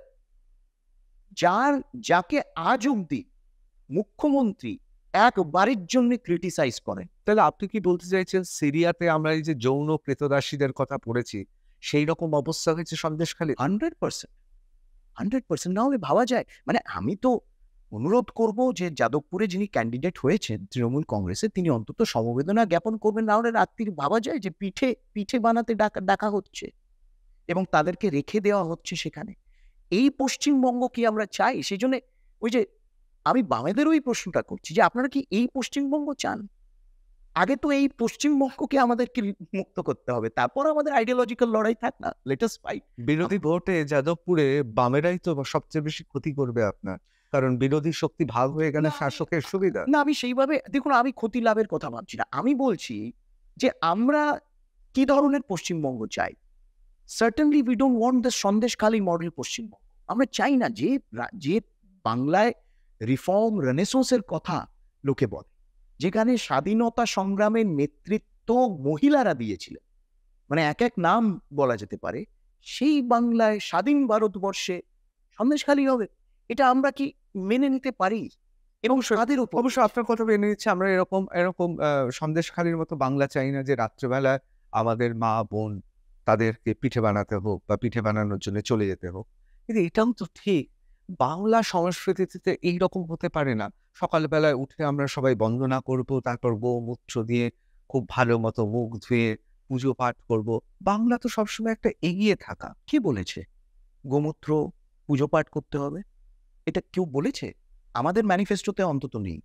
যাকে আজ অব্দি মুখ্যমন্ত্রী একবারের জন্য ক্রিটিসাইজ করেন। তাহলে আপনি কি বলতে চাইছেন সিরিয়াতে আমরা এই যে যৌন ক্রেতদাসীদের কথা পড়েছি, সেই রকম অবস্থা হয়েছে সন্দেশখালী? 100% না হলে ভাবা যায়? মানে আমি তো অনুরোধ করব যে যাদবপুরে যিনি ক্যান্ডিডেট হয়েছেন তৃণমূল কংগ্রেসে, তিনি অন্তত সমবেদনা জ্ঞাপন করবেন। না হলে রাত্রির ভাবা যায় যে পিঠে বানাতে ডাকা হচ্ছে এবং তাদেরকে রেখে দেওয়া হচ্ছে সেখানে। এই পশ্চিমবঙ্গ কি আমরা চাই? সেই জন্য ওই যে আমি বামেদের ওই প্রশ্নটা করছি যে আপনারা কি এই পশ্চিমবঙ্গ চান? আগে তো এই পশ্চিমবঙ্গকে আমাদেরকে মুক্ত করতে হবে, তারপর আমাদের আইডিওলজিক্যাল লড়াই থাক না। Let us fight. বিরোধী ভোটে যাদবপুরে বামেরাই তো সবচেয়ে বেশি ক্ষতি করবে আপনার, কারণ বিরোধী শক্তি ভাগ হয়ে গেলে শাসকের সুবিধা। না, আমি সেইভাবে দেখুন, আমি ক্ষতি লাভের কথা ভাবছি না। আমি বলছি যে আমরা কি ধরনের পশ্চিমবঙ্গ চাই। Certainly we don't want the Sandeshkhali model Paschimbanga. আমরা চাই না যে বাংলায় রিফর্ম রেনেসন্সের কথা লোকে বলে, যেখানে স্বাধীনতা সংগ্রামের নেতৃত্ব মহিলারা দিয়েছিলেন, মানে এক এক নাম বলা যেতে পারে, সেই বাংলায় স্বাধীন ভারতবর্ষে সন্দেশখালী হবে, এটা আমরা কি মেনে নিতে পারি? এবং তাদের উপর অবশ্য আপনার কথা মেনে নিচ্ছে, আমরা এরকম সন্দেশখালীর মতো বাংলা চাই না যে রাত্রেবেলা আমাদের মা বোন তাদেরকে পিঠে বানাতে হোক বা পিঠে বানানোর জন্য চলে যেতে হোক। কিন্তু এটাও তো ঠিক, বাংলা সংস্কৃতিতে এইরকম হতে পারে না। সকালবেলায় উঠে আমরা সবাই বন্দনা করব, তারপর গোমূত্র দিয়ে খুব ভালো মতো মুখ ধুয়ে পুজো পাঠ করব। বাংলা তো সবসময় একটা এগিয়ে থাকা। কে বলেছে গোমূত্র পুজো পাঠ করতে হবে? এটা কেউ বলেছে? আমাদের ম্যানিফেস্টোতে অন্তত নেই,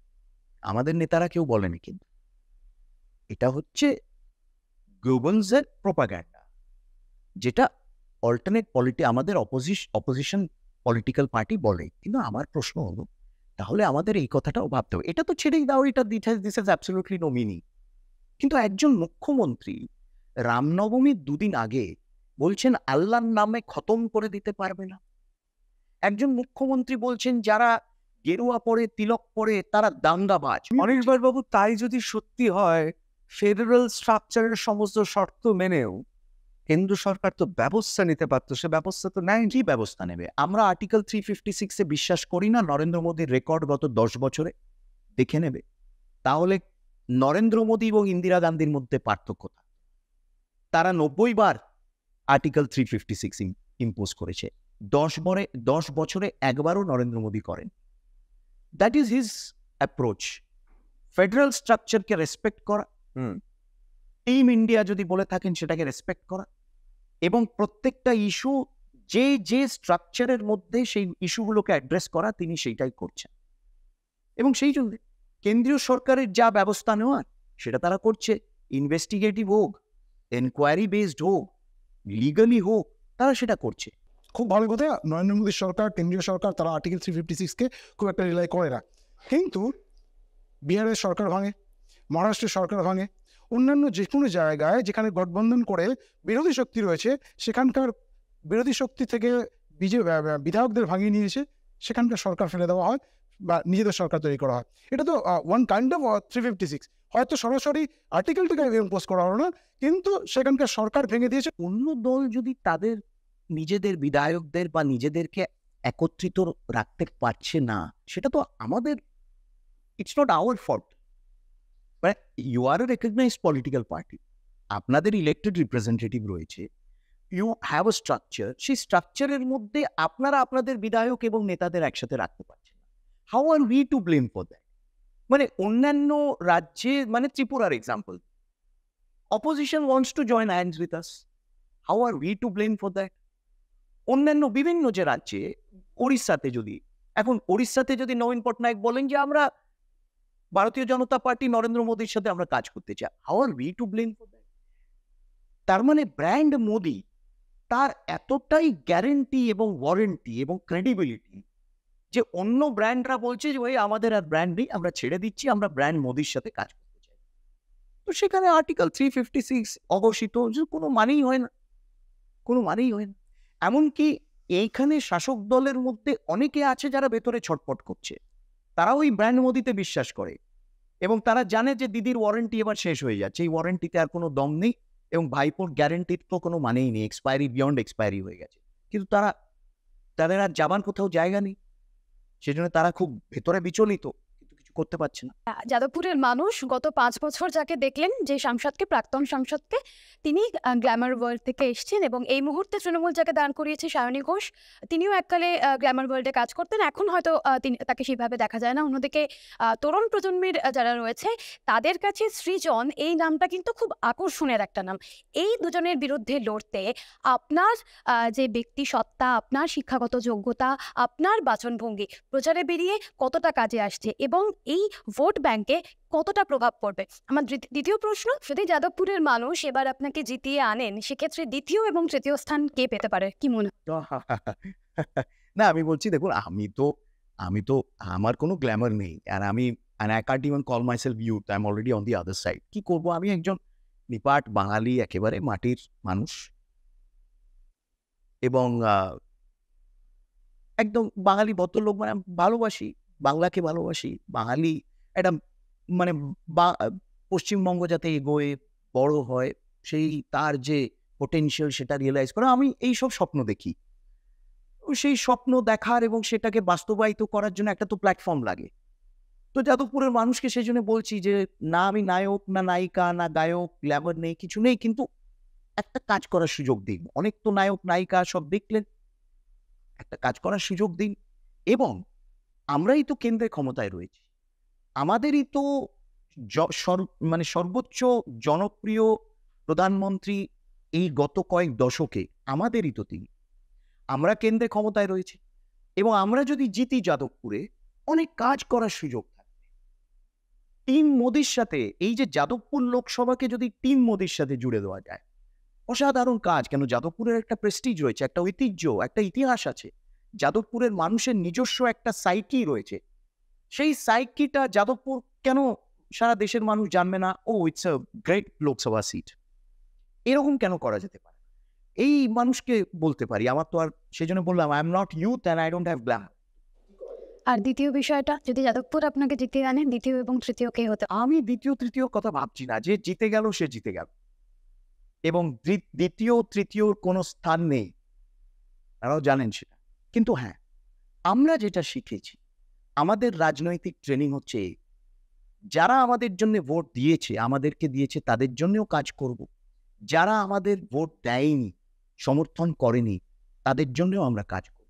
আমাদের নেতারা কেউ বলেনি। কিন্তু এটা হচ্ছে গোয়েবলসের প্রোপাগ্যান্ডা, যেটা অল্টারনেট আমাদের অপোজিশন পলিটিক্যাল পার্টি বলে। কিন্তু আমার প্রশ্ন হলো, তাহলে আমাদের এই কথাটাও ভাবতে হবে। এটা তো ছেড়েই দাও, এটা this is absolutely no meaning. কিন্তু একজন মুখ্যমন্ত্রী রামনবমীর 2 দিন আগে বলছেন আল্লাহর নামে খতম করে দিতে পারবে না। একজন মুখ্যমন্ত্রী বলছেন যারা গেরুয়া পরে, তিলক পরে, তারা দাঙ্গাবাজ। অনির্বাণ বাবু, তাই যদি সত্যি হয়, ফেডারেল স্ট্রাকচারের সমস্ত শর্ত মেনেও কেন্দ্র সরকার তো ব্যবস্থা নিতে পারতো, সে ব্যবস্থা তো নেয়। কি ব্যবস্থা নেবে? আমরা আর্টিকেল 356-এ বিশ্বাস করি না। নরেন্দ্র মোদীর রেকর্ড গত 10 বছরে দেখে নেবে, তাহলে নরেন্দ্র মোদী এবং ইন্দিরা গান্ধীর মধ্যে পার্থক্য থাকে। তারা 90 বার আর্টিকেল 356 ইম্পোজ করেছে, 10 বছরে একবারও নরেন্দ্র মোদী করেন। That is his approach. Federal স্ট্রাকচারকে রেসপেক্ট করা, টিম ইন্ডিয়া যদি বলে থাকেন সেটাকে রেসপেক্ট করা, এবং প্রত্যেকটা ইস্যু যে স্ট্রাকচারের মধ্যে সেই ইস্যুগুলোকে অ্যাড্রেস করা, তিনি সেইটাই করছেন। এবং সেই জন্য কেন্দ্রীয় সরকারের যা ব্যবস্থা নেওয়ার সেটা তারা করছে। ইনভেস্টিগেটিভ হোক, এনকোয়ারি বেসড হোক, লিগালি হোক, তারা সেটা করছে। খুব ভালো কথা। নরেন্দ্র মোদীর সরকার, কেন্দ্রীয় সরকার, তারা আর্টিকেল 356-কে খুব একটা রিলাই করে না। কিন্তু বিহারের সরকার ভাঙে, মহারাষ্ট্রের সরকার ভাঙে, অন্যান্য যে কোনো জায়গায় যেখানে গঠবন্ধন করে বিরোধী শক্তি রয়েছে, সেখানকার বিরোধী শক্তি থেকে বিধায়কদের ভাঙিয়ে নিয়েছে, সেখানকার সরকার ফেলে দেওয়া হয়। বা নিজেদের সরকার তৈরি করা হয়। এটা তো ওয়ান কাইন্ড অফ 356, হয়তো সরাসরি আর্টিকেলটাকে ইম্পোজ করা হলো না, কিন্তু সেখানকার সরকার ভেঙে দিয়েছে। অন্য দল যদি তাদের নিজেদের বিধায়কদের বা নিজেদেরকে একত্রিত রাখতে পারছে না, সেটা তো আমাদের, ইটস নট আওয়ার ফল্ট। মানে you are a recognised political party, আপনাদের ইলেক্টেড রিপ্রেজেন্টেটিভ রয়েছে, ইউ হ্যাভ আ স্ট্রাকচার, সেই স্ট্রাকচারের মধ্যে আপনারা আপনাদের বিধায়ক এবং নেতাদের একসাথে রাখতে পারছেন না। How are we to blame for that? মানে অন্যান্য রাজ্যে, মানে ত্রিপুরার example, opposition wants to join hands with us, how are we to blame for that? অন্যান্য বিভিন্ন যে রাজ্যে, ওড়িশাতে যদি নবীন পটনায়ক বলেন যে আমরা ভারতীয় জনতা পার্টি নরেন্দ্র মোদীর সাথে আমরা কাজ করতে চাই, how are we to blame for that? তার মানে ব্র্যান্ড মোদি তার এতটাই গ্যারেন্টি এবং ওয়ারেন্টি এবং ক্রেডিবিলিটি যে অন্য ব্র্যান্ডরা বলছে যে ভাই আমাদের আর ব্র্যান্ড নেই, আমরা ছেড়ে দিচ্ছি, আমরা ব্র্যান্ড মোদির সাথে কাজ করতে চাই। তো সেখানে আর্টিকেল 356 অঘোষিত, যে কোনো মানেই হয় না, কোনো মানেই হয় না। এমনকি এইখানে শাসক দলের মধ্যে অনেকে আছে যারা ভেতরে ছটপট করছে, তারা ওই ব্র্যান্ড মোদিতে বিশ্বাস করে এবং তারা জানে যে দিদির ওয়ারেন্টি এবার শেষ হয়ে যাচ্ছে, এই ওয়ারেন্টিতে আর কোনো দম নেই এবং ভাইপোর গ্যারেন্টির তো কোনো মানেই নেই, এক্সপায়ারি বিয়ন্ড এক্সপায়ারি হয়ে গেছে, কিন্তু তাদের আর যাবার কোথাও জায়গা নেই, সেজন্য তারা খুব ভেতরে বিচলিত, কিন্তু কিছু করতে পারছে না। যাদবপুরের মানুষ গত 5 বছর যাকে দেখলেন, যে সাংসদকে, প্রাক্তন সাংসদকে, তিনি গ্ল্যামার ওয়ার্ল্ড থেকে এসেছেন এবং এই মুহূর্তে তৃণমূল যাকে দান করিয়েছে সায়নী ঘোষ, তিনিও এককালে গ্ল্যামার ওয়ার্ল্ডে কাজ করতেন, এখন হয়তো তাকে সেইভাবে দেখা যায় না। অন্যদিকে তরুণ প্রজন্মের যারা রয়েছে তাদের কাছে সৃজন এই নামটা কিন্তু খুব আকর্ষণের একটা নাম। এই দুজনের বিরুদ্ধে লড়তে আপনার যে ব্যক্তি সত্তা, আপনার শিক্ষাগত যোগ্যতা, আপনার বাচনভঙ্গি প্রচারে বেরিয়ে কতটা কাজে আসছে এবং এই ভোট ব্যাংকে কতটা প্রভাব পড়বে? আমার দ্বিতীয় প্রশ্ন, যদি যাদবপুরের মানুষ এবার আপনাকে জিতিয়ে আনেন, সেক্ষেত্রে দ্বিতীয় এবং তৃতীয় স্থান কে পেতে পারে, কি মনে হয়? না, আমি বলছি দেখুন, আমি তো আমার কোনো গ্ল্যামার নেই, আর I can't even call myself youth, I'm already on the other side. কি করব? আমি একজন নিপাট বাঙালি, একেবারে মাটির মানুষ এবং একদম বাঙালি ভদ্রলোক, মানে ভালোবাসি বাংলাকে, ভালোবাসি বাঙালি, একটা মানে পশ্চিমবঙ্গ যাতে এগোয়, বড় হয়, সেই তার যে পোটেনশিয়াল সেটা রিয়েলাইজ করা, আমি এইসব স্বপ্ন দেখি। সেই স্বপ্ন দেখার এবং সেটাকে বাস্তবায়িত করার জন্য একটা তো প্ল্যাটফর্ম লাগে। তো যাদবপুরের মানুষকে সেই জন্য বলছি যে না আমি নায়ক, না নায়িকা, না গায়ক, গ্ল্যামার নেই, কিছু নেই, কিন্তু একটা কাজ করার সুযোগ দিন। অনেক তো নায়ক নায়িকা সব দেখলেন, একটা কাজ করার সুযোগ দিন। এবং আমরাই তো কেন্দ্রে ক্ষমতায় রয়েছি, আমাদেরই তো মানে সর্বোচ্চ জনপ্রিয় প্রধানমন্ত্রী এই গত কয়েক দশকে আমাদেরই তো তিনি। আমরা কেন্দ্রে ক্ষমতায় রয়েছি এবং আমরা যদি জিতি যাদবপুরে, অনেক কাজ করার সুযোগ থাকবে টিম মোদির সাথে। এই যে যাদবপুর লোকসভাকে যদি টিম মোদির সাথে জুড়ে দেওয়া যায়, অসাধারণ কাজ। কেন? যাদবপুরের একটা প্রেস্টিজ রয়েছে, একটা ঐতিহ্য, একটা ইতিহাস আছে, যাদবপুরের মানুষের নিজস্ব একটা সাইকি রয়েছে। সেই সাইকিটা যাদবপুর কেন সারা দেশের মানুষ জানবে না? Oh it's a great Lok Sabha seat, এরকম কেন করা যেতে পারে? এই মানুষকে বলতে পারি। আমার তো আর, সেই জন্য বললাম, I am not youth and I don't have glamour. আর দ্বিতীয় বিষয়টা, যদি যাদবপুর আপনাকে জিতিয়ে আনে, দ্বিতীয় এবং তৃতীয় কে হতে? আমি দ্বিতীয় তৃতীয় কথা ভাবছি না, যে জিতে গেল সে জিতে গেল, এবং দ্বিতীয় তৃতীয়র কোনো স্থান নেই, তারাও জানেন সেটা। কিন্তু হ্যাঁ, আমরা যেটা শিখেছি, আমাদের রাজনৈতিক ট্রেনিং হচ্ছে, যারা আমাদের জন্য ভোট দিয়েছে, আমাদেরকে দিয়েছে, তাদের জন্যও কাজ করব। যারা আমাদের ভোট দেয়নি, সমর্থন করেনি, তাদের জন্যও আমরা কাজ করব।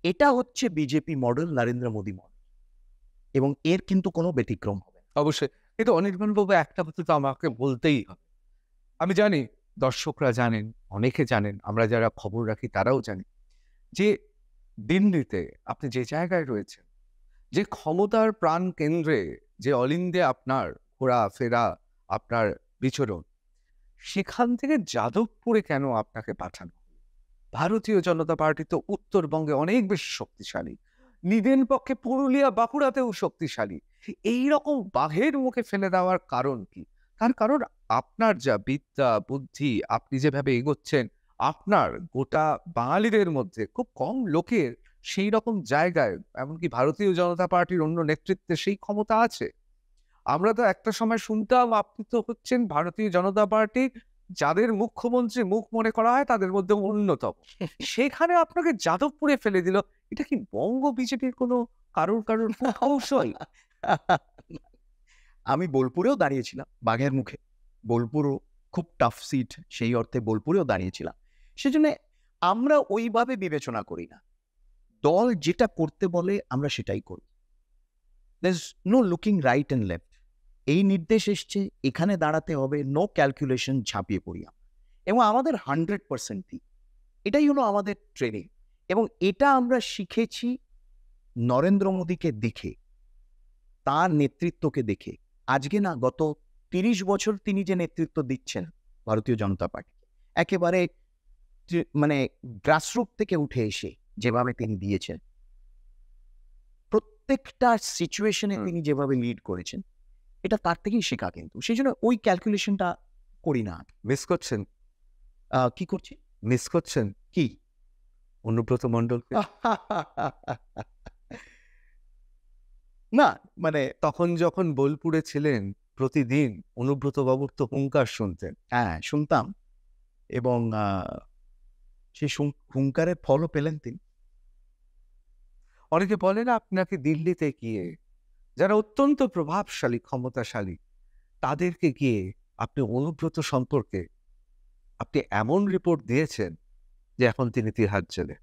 এটা হচ্ছে BJP model, Narendra Modi model, এবং এর কিন্তু কোনো ব্যতিক্রম হবে না। অবশ্যই। কিন্তু অনির্বাণবাবু, একটা কথা তো আমাকে বলতেই হবে। আমি জানি দর্শকরা জানেন, অনেকে জানেন, আমরা যারা খবর রাখি তারাও জানি যে দিল্লিতে আপনি যে জায়গায় রয়েছেন, যে ক্ষমতার প্রাণ কেন্দ্রে, যে অল ইন্ডিয়া আপনার ঘোরাফেরা, আপনার বিচরণ, সেখান থেকে যাদবপুরে কেন আপনাকে পাঠানো? ভারতীয় জনতা পার্টি তো উত্তরবঙ্গে অনেক বেশি শক্তিশালী, নিদেন পক্ষে পুরুলিয়া বাঁকুড়াতেও শক্তিশালী। এইরকম বাঘের মুখে ফেলে দেওয়ার কারণ কি? তার কারণ আপনার যা বিদ্যা বুদ্ধি, আপনি যেভাবে এগোচ্ছেন, আপনার গোটা বাঙালিদের মধ্যে খুব কম লোকের সেই রকম জায়গায় এমনকি ভারতীয় জনতা পার্টির অন্য নেতৃত্বে সেই ক্ষমতা আছে? আমরা তো একটা সময় শুনতাম আপনি তো হচ্ছেন ভারতীয় জনতা পার্টি যাদের মুখ্যমন্ত্রী মুখ মনে করা হয় তাদের মধ্যে অন্যতম। সেখানে আপনাকে যাদবপুরে ফেলে দিল। এটা কি বঙ্গ বিজেপির কোনো কারোর কৌশল? আমি বোলপুরেও দাঁড়িয়েছিলাম, বাঘের মুখে। বোলপুরও খুব টাফ সিট, সেই অর্থে বোলপুরেও দাঁড়িয়েছিলাম। সেজন্য আমরা ওইভাবে বিবেচনা করি না। দল যেটা করতে বলে আমরা সেটাই করি। There's no looking right and left. এই নির্দেশ এসছে, এখানে দাঁড়াতে হবে, নো ক্যালকুলেশন, ঝাঁপিয়ে পড়ি আমরা। এবং আমাদের 100% দিই। এটাই হলো আমাদের ট্রেনিং। এবং এটা আমরা শিখেছি নরেন্দ্র মোদীকে দেখে, তার নেতৃত্বকে দেখে। আজকে না, গত 30 বছর তিনি যে নেতৃত্ব দিচ্ছেন ভারতীয় জনতা পার্টি, একেবারে মানে গ্রাসরুট থেকে উঠে এসে যেভাবে তিনি দিয়েছেন, প্রত্যেকটা সিচুয়েশনে তিনি যেভাবে লিড করেছেন, এটা তার থেকেই শেখা। কিন্তু সেই জন্য ওই ক্যালকুলেশনটা করি না। মিস করছেন? কি করছি? মিস করছেন কি? অনুব্রত মণ্ডলকে? না, মানে তখন যখন বোলপুরে ছিলেন প্রতিদিন অনুব্রত বাবুর তো হুঙ্কার শুনতেন। হ্যাঁ, শুনতাম। এবং সেই হুঙ্কারের ফলও পেলেন তিনি। অনেকে বলেন আপনাকে দিল্লিতে গিয়ে যারা অত্যন্ত প্রভাবশালী, ক্ষমতাশালী, তাদেরকে গিয়ে আপনি অনুব্রত সম্পর্কে আপনি এমন রিপোর্ট দিয়েছেন যে এখন তিনি তিহার জেলে।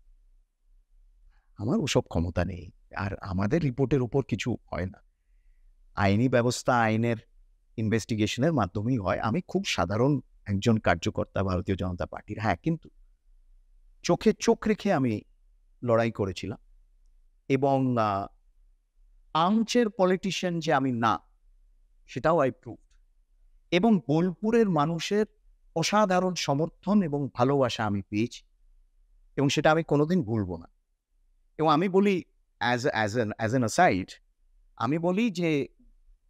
আমার ওসব ক্ষমতা নেই, আর আমাদের রিপোর্টের উপর কিছু হয় না। আইনি ব্যবস্থা, আইনের ইনভেস্টিগেশনের মাধ্যমেই হয়। আমি খুব সাধারণ একজন কার্যকর্তা ভারতীয় জনতা পার্টির। হ্যাঁ, কিন্তু চোখে চোখ রেখে আমি লড়াই করেছিলাম। এবং আর্মচেয়ার পলিটিশিয়ান যে আমি না, সেটাও আই প্রুভড। এবং বোলপুরের মানুষের অসাধারণ সমর্থন এবং ভালোবাসা আমি পেয়েছি, এবং সেটা আমি কোনোদিন ভুলব না। এবং আমি বলি অ্যাজ অ্যান অ্যাসাইড, আমি বলি যে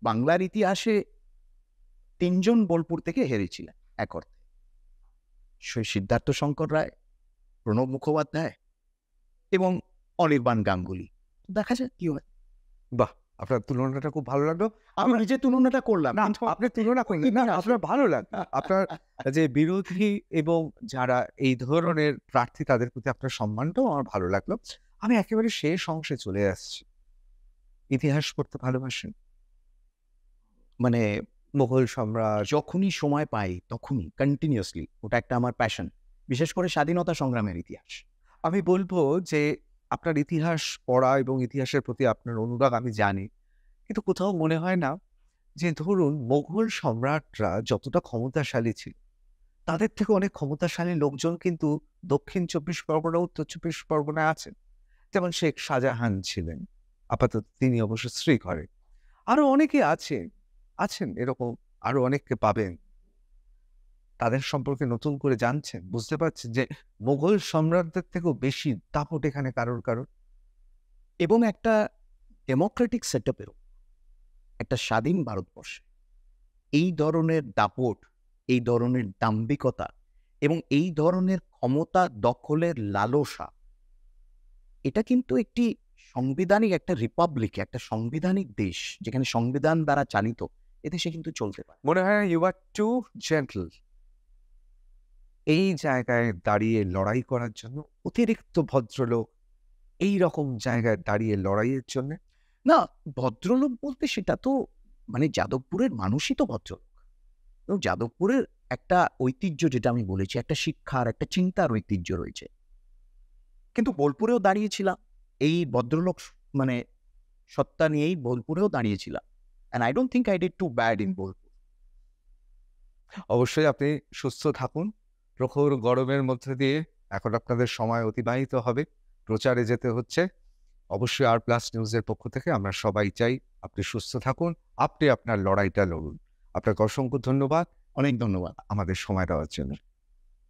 বাংলার ইতিহাসে 3 জন বোলপুর থেকে হেরেছিলেন এক অর্থে। সিদ্ধার্থ শঙ্কর রায়, প্রণব মুখোপাধ্যায় এবং অনির্বাণ গাঙ্গুলি। দেখা যাক কি হয়। বাহ, আপনার তুলনাটা খুব ভালো লাগলো। আমি নিজে তুলনাটা করলাম না, কিন্তু আপনি তুলনা করলেন না, আপনার ভালো লাগলো। আপনার যে বিরোধী এবং যারা এই ধরনের প্রার্থী তাদের প্রতি আপনার সম্মানটাও আমার ভালো লাগলো। আমি একেবারে শেষ অংশে চলে আসছি। ইতিহাস পড়তে ভালোবাসেন? মানে মুঘল সম্রাট? যখনই সময় পাই তখনই কন্টিনিউয়াসলি, ওটা একটা আমার প্যাশন, বিশেষ করে স্বাধীনতা সংগ্রামের ইতিহাস। আমি বলবো যে আপনার ইতিহাস পড়া এবং ইতিহাসের প্রতি আপনার অনুরাগ আমি জানি, কিন্তু কোথাও মনে হয় না যে ধরুন মুঘল সম্রাটরা যতটা ক্ষমতাশালী ছিল, তাদের থেকে অনেক ক্ষমতাশালী লোকজন কিন্তু দক্ষিণ 24 পরগনা, উত্তর 24 পরগনায় আছেন। যেমন শেখ শাহজাহান ছিলেন, আপাতত তিনি অবশ্য শ্রীঘরে। আরো অনেকে আছেন এরকম, আরো অনেককে পাবেন। তাদের সম্পর্কে নতুন করে জানছেন, বুঝতে পারছেন যে মুঘল সম্রাটদের থেকেও বেশি দাপট এখানে কারোর। এবং একটা ডেমোক্রেটিক সেটআপেরও, একটা স্বাধীন ভারতবর্ষে এই ধরনের দাপট, এই ধরনের দাম্ভিকতা এবং এই ধরনের ক্ষমতা দখলের লালসা, এটা কিন্তু একটি সাংবিধানিক, একটা রিপাবলিক, একটা সাংবিধানিক দেশ যেখানে সংবিধান দ্বারা চালিত, এদেশে কিন্তু চলতে পারে। মনে হয় ইউ আর টু জেন্টল এই জায়গায় দাঁড়িয়ে লড়াই করার জন্য, অতিরিক্ত ভদ্রলোক এই রকম জায়গায় দাঁড়িয়ে লড়াইয়ের জন্য। না, ভদ্রলোক বলতে সেটা তো মানে যাদবপুরের মানুষই তো ভদ্রলোক। এবং যাদবপুরের একটা ঐতিহ্য, যেটা আমি বলেছি, একটা শিক্ষার, একটা চিন্তার ঐতিহ্য রয়েছে। কিন্তু বোলপুরেও দাঁড়িয়েছিলাম এই ভদ্রলোক মানে সত্তা নিয়েই, বোলপুরেও দাঁড়িয়েছিলাম। And I don't think I did too bad in Bolpur. অবশ্যই আপনি সুস্থ থাকুন। প্রখর গরমের মধ্যে দিয়ে এখন আপনাদের সময় অতিবাহিত হবে, প্রচারে যেতে হচ্ছে। অবশ্যই আর প্লাস নিউজের পক্ষ থেকে আমরা সবাই চাই আপনি সুস্থ থাকুন, আপনি আপনার লড়াইটা লড়ুন। আপনাকে অসংখ্য ধন্যবাদ, অনেক ধন্যবাদ আমাদের সময় দেওয়ার জন্য।